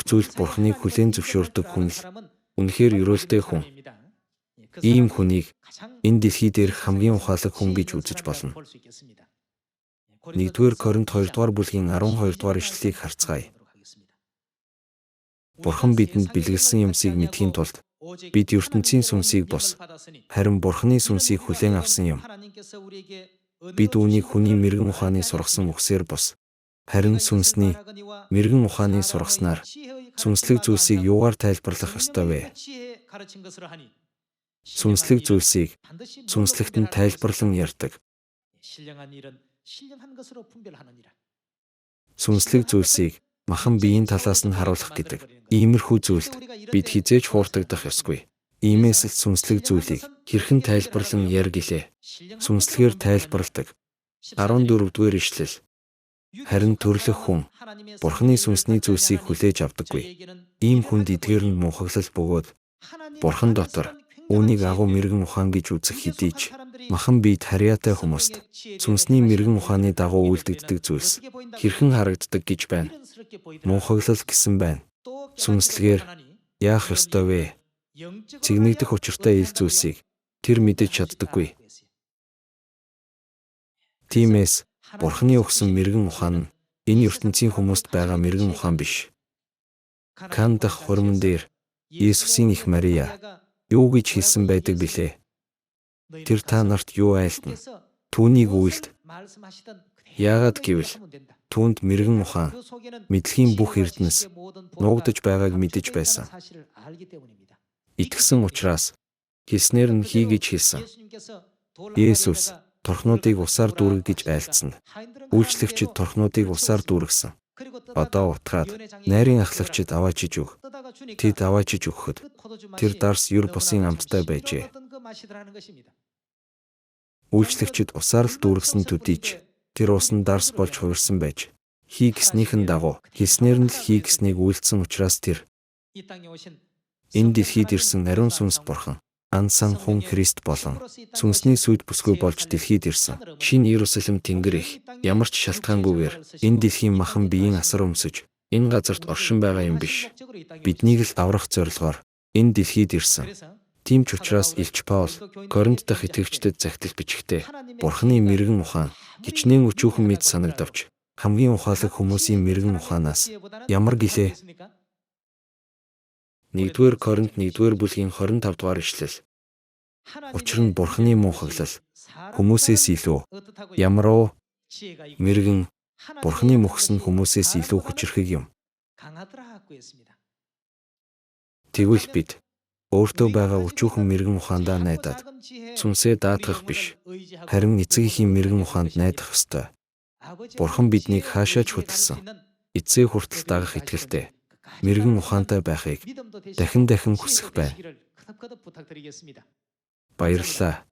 зүйлд Бурхныг хүлээн зөвшөөрдөг хүн л үнэхээр ерөөлтэй хүн. Ийм хүнийг энэ дэлхий дээрх хамгийн ухаалаг хүн гэж үзэж болно. 1-р Коринт 2-р бүлгийн 12-р ишлэлийг харцгаая. Бурхан бидэнд бэлгэлсэн юмсыг мэдхийн тулд бид ертөнцийн сүнсийг бус, харин Бурханы сүнсийг хүлээн авсан юм. Бид үүнийг хүний мэрэгэн ухааны сургасан үгсээр бус, харин сүнсний мэрэгэн ухааны сургаснаар сүнслэг зүйлсийг юугаар тайлбарлах ёстой вэ? Сүнслэг зүйлсийг сүнслэгт нь тайлбарлан ярьдаг. Сүнслэг зүйлсийг махан биеийн талаас нь харуулах гэдэг иймэрхүү зүйлд бид хизээж хууртагдах ёсгүй. Иймээс л сүнслэг зүйлийг хэрхэн тайлбарлан яар гэлээ. Сүнслэгээр тайлбарладаг. 14-р ишлэл. Харин төрлөх хүн Бурханы сүнсний зүйлсийг хүлээж авдаггүй. Ийм хүнд эдгээр нь мунхаглал бөгөөд Бурхан дотор үүнийг агуу мэрэгэн ухаан гэж үзэх хэдий ч махан биед харьяатай хүмүүст сүнсний мэрэгэн ухааны дагуу үйлдэгддэг зүйлс хэрхэн харагддаг гэж байна. Мунхаглал гэсэн байна. Сүнслэгээр яах ёстой вэ? Цэгнэгдэх учиртай ил зүйлсийг тэр мэдэж чаддаггүй. Тиймээс Бурханы өгсөн мэрэгэн ухаан нь энэ ертөнцийн хүмүүст байгаа мэрэгэн ухаан биш. Кан дахь хурман дээр Есүсийн их Мария юу гэж хэлсэн байдаг билээ? Тэр та нарт юу айлтна? Түүнийг үйлд. Яагаад гэвэл түүнд мэрэгэн ухаан, мэдлэгийн бүх эрдэнэс нуугдаж байгааг мэдэж байсан. Итгэсэн учраас хэлснээр нь хий гэж хэлсэн. Есүс торхнуудыг усаар дүүрэг гэж айлцсан. Үйлчлэгчид торхнуудыг усаар дүүргэсэн. Одоо утгаад найрын ахлагчид аваачиж өг. Тэд аваачиж өгөхөд тэр дарс юр бусын амттай байжээ. Үйлчлэгчид усаар л дүүргэсэн төдий ч тэр ус нь дарс болж хувирсан байж хий гэснийхэн дагуу хэлснээр нь л хий гэснийг үйлдсэн учраас тэр энэ дэлхийд ирсэн ариун сүнс Бурхан ансан хүн Христ болон сүнсний сүд бүсгүй болж дэлхийд ирсэн. Шинэ Иерусалим тэнгэр их ямар ч шалтгаангүйгээр энэ дэлхийн махан биеийн асар өмсөж энэ газарт оршин байгаа юм биш. Биднийг л аврах зорилгоор энэ дэлхийд ирсэн. Тийм ч учраас Илч Паул Коринт дахь итгэгчдэд захидал бичихтэй Бурханы мэрэгэн ухаан хичнээн өчүүхэн мэд санагдавч хамгийн ухаалаг хүмүүсийн мэрэгэн ухаанаас ямар гэлээ? 1-р Коринт 1-р бүлгийн 25-р ишлэл. Учир нь Бурханы мунхаглал хүмүүсээс илүү ямар уу мэрэгэн Бурханы мөхс нь хүмүүсээс илүү хүчирхэг юм. Тэгвэл бид өөртөө байгаа өчүүхэн мэрэгэн ухаандаа найдаад сүнсээ даатгах биш, харин эцэг эхийн мэрэгэн ухаанд найдах ёстой. Бурхан биднийг хаашаач хөтлсөн эцэг хүртэл дагах итгэлтэй мэрэгэн ухаантай байхыг дахин хүсэх байна. Баярлалаа.